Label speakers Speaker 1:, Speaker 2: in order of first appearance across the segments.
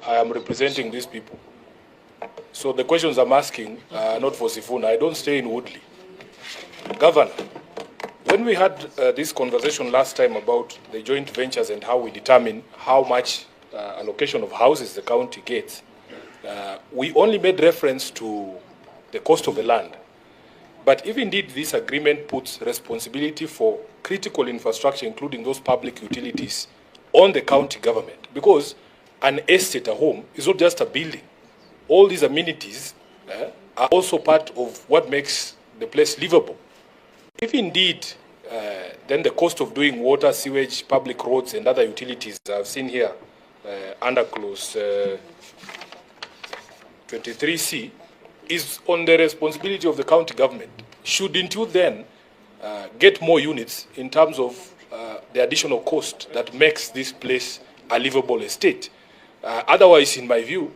Speaker 1: I am representing these people. So the questions I'm asking are not for Sifuna. I don't stay in Woodley. Governor, when we had this conversation last time about the joint ventures and how we determine how much allocation of houses the county gets, we only made reference to the cost of the land. But if indeed this agreement puts responsibility for critical infrastructure, including those public utilities, on the county government, because an estate, a home, is not just a building. All these amenities are also part of what makes the place livable. If indeed, then the cost of doing water, sewage, public roads, and other utilities I've seen here under clause 23C is on the responsibility of the county government, shouldn't you then get more units in terms of the additional cost that makes this place a livable estate? Otherwise, in my view,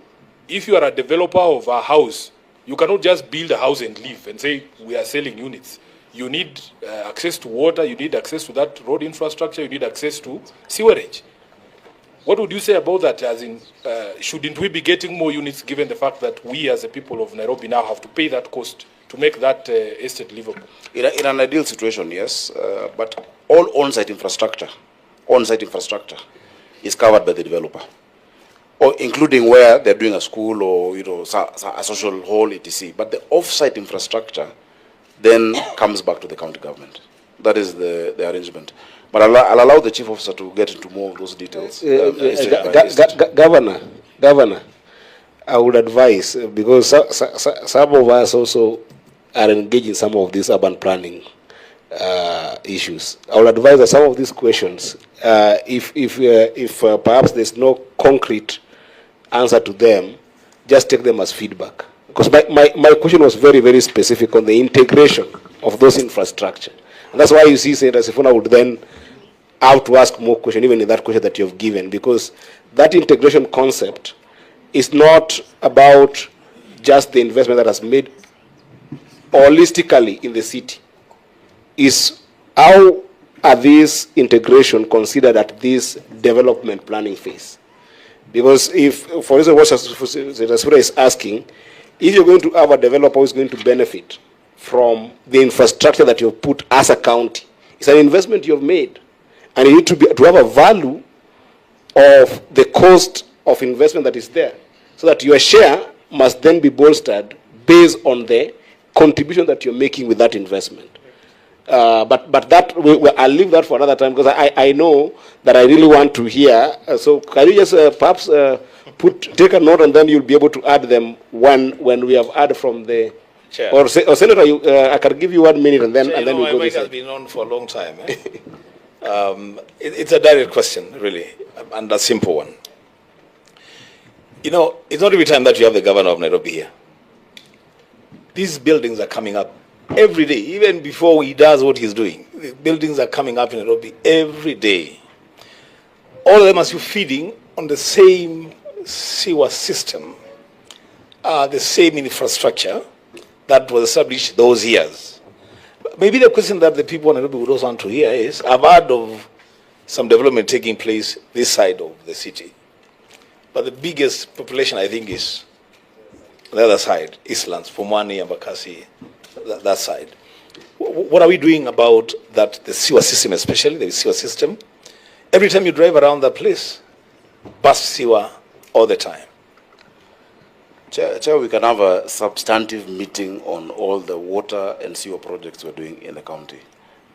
Speaker 1: if you are a developer of a house, you cannot just build a house and leave and say we are selling units. You need access to water, you need access to that road infrastructure, you need access to sewerage. What would you say about that? As in, shouldn't we be getting more units given the fact that we as the people of Nairobi now have to pay that cost to make that estate livable?
Speaker 2: In an ideal situation, yes, but all on-site infrastructure is covered by the developer, or including where they're doing a school or a social hall, etc. But the off-site infrastructure then comes back to the county government. That is the arrangement. But I'll allow the chief officer to get into more of those details.
Speaker 3: Governor, I would advise, because some of us also are engaged in some of these urban planning issues. I would advise that some of these questions, if perhaps there's no concrete answer to them, just take them as feedback. Because my question was very, very specific on the integration of those infrastructure. And that's why you see Senator Sifuna would then have to ask more questions, even in that question that you've given, because that integration concept is not about just the investment that has made holistically in the city. Is how are these integration considered at this development planning phase? Because if, for instance, what Senator Sifuna is asking, if you're going to have a developer who is going to benefit from the infrastructure that you've put as a county, it's an investment you've made. And you need to have a value of the cost of investment that is there, so that your share must then be bolstered based on the contribution that you're making with that investment. But that I'll leave that for another time, because I know that I really want to hear. So can you just perhaps take a note, and then you'll be able to add them when we have added from the Chair. Or Senator, I can give you 1 minute, and then
Speaker 4: Chair,
Speaker 3: we go.
Speaker 4: My mic has been on for a long time. It's a direct question, really, and a simple one. It's not every time that you have the governor of Nairobi here. These buildings are coming up every day, even before he does what he's doing. The buildings are coming up in Nairobi every day. All of them are feeding on the same sewer system, the same infrastructure that was established those years. Maybe the question that the people in Nairobi would also want to hear is, I've heard of some development taking place this side of the city, but the biggest population, I think, is on the other side, Eastlands, Pumwani, Embakasi, that side. What are we doing about that, the sewer system, especially the sewer system? Every time you drive around that place, burst sewer all the time.
Speaker 2: Chair, we can have a substantive meeting on all the water and sewer projects we're doing in the county.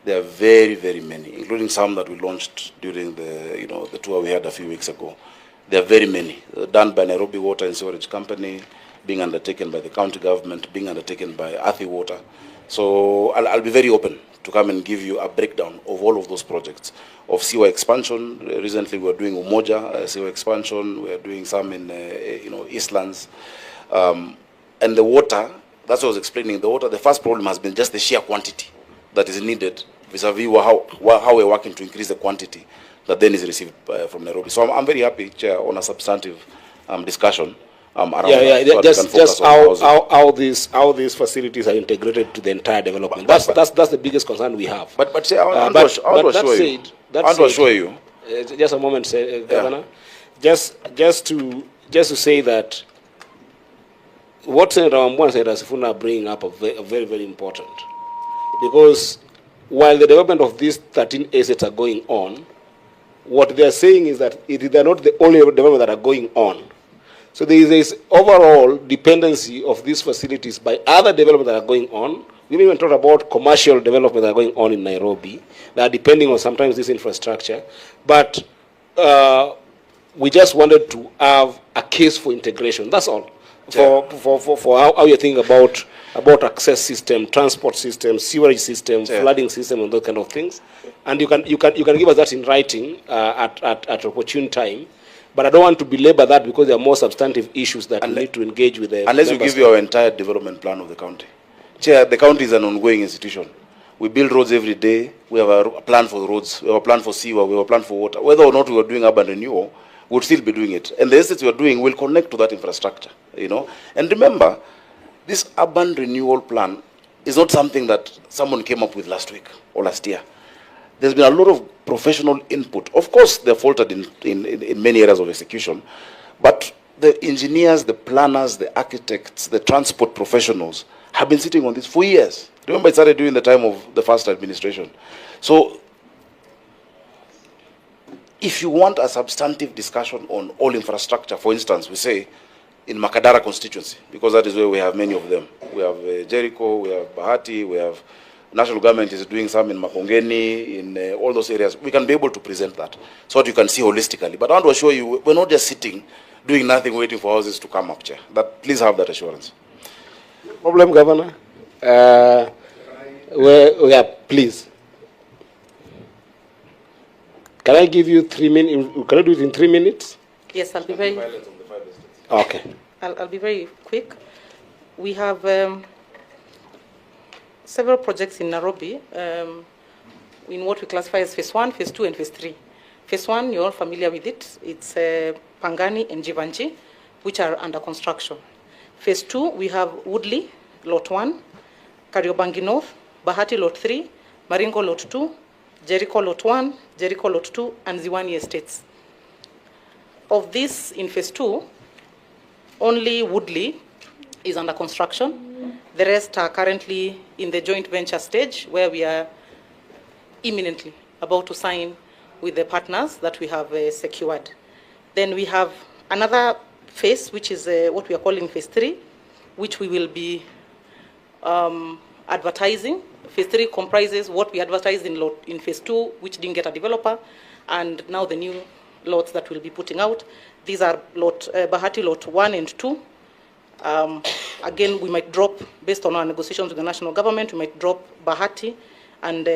Speaker 2: There are very, very many, including some that we launched during the tour we had a few weeks ago. There are very many, done by Nairobi Water and Sewerage Company, being undertaken by the county government, being undertaken by Athi Water. So I'll be very open to come and give you a breakdown of all of those projects. Of sewer expansion, recently we're doing Umoja sewer expansion, we're doing some in Eastlands. And the water, that's what I was explaining, the water, the first problem has been just the sheer quantity that is needed vis-a-vis how we're working to increase the quantity that then is received from Nairobi. So I'm very happy, Chair, on a substantive discussion around that. So
Speaker 3: just how these facilities are integrated to the entire development. That's the biggest concern we have.
Speaker 2: But Chair, I want to assure you.
Speaker 3: Just a moment, Governor. Just just to say that what Senator Wambua and Senator Sifuna are bringing up are very, very important. Because while the development of these 13 assets are going on, what they are saying is that they are not the only development that are going on. So there is this overall dependency of these facilities by other developments that are going on. We even talk about commercial development that are going on in Nairobi that are depending on sometimes this infrastructure. But we just wanted to have a case for integration. That's all. For how you think about access system, transport system, sewerage system, flooding system, and those kind of things. And you can give us that in writing at opportune time. But I don't want to belabor that because there are more substantive issues that we need to engage with.
Speaker 2: Unless you give you our entire development plan of the county. Chair, the county is an ongoing institution. We build roads every day. We have a plan for roads. We have a plan for sewer. We have a plan for water. Whether or not we are doing urban renewal, we would still be doing it. And the estates we are doing will connect to that infrastructure, you know. And remember, this urban renewal plan is not something that someone came up with last week or last year. There's been a lot of professional input. Of course, they're faltered in many areas of execution, but the engineers, the planners, the architects, the transport professionals have been sitting on this for years. Remember, it started during the time of the first administration. So, if you want a substantive discussion on all infrastructure, for instance, we say in Makadara constituency, because that is where we have many of them. We have Jericho, we have Bahati, we have national government is doing some in Makongeni, in all those areas. We can be able to present that so that you can see holistically. But I want to assure you, we're not just sitting, doing nothing, waiting for houses to come up, Chair. That, please have that assurance.
Speaker 3: Problem, Governor? Please. Can I give you 3 minutes? Can I do it in 3 minutes?
Speaker 5: Yes, I'll be very.
Speaker 3: Okay.
Speaker 5: I'll be very quick. We have several projects in Nairobi in what we classify as phase 1, phase 2, and phase 3. Phase 1, you're all familiar with it. It's Pangani and Jivanji, which are under construction. Phase 2, we have Woodley, Lot 1, Kariobangi North, Bahati Lot 3, Maringo Lot 2, Jericho Lot 1, Jericho Lot 2, and Ziwani Estates. Of this, in phase 2, only Woodley is under construction. The rest are currently in the joint venture stage, where we are imminently about to sign with the partners that we have secured. Then we have another phase, which is what we are calling phase 3, which we will be advertising. Phase 3 comprises what we advertised in phase 2, which didn't get a developer, and now the new lots that we'll be putting out. These are Bahati Lot 1 and 2. Again, we might drop, based on our negotiations with the national government, we might drop Bahati and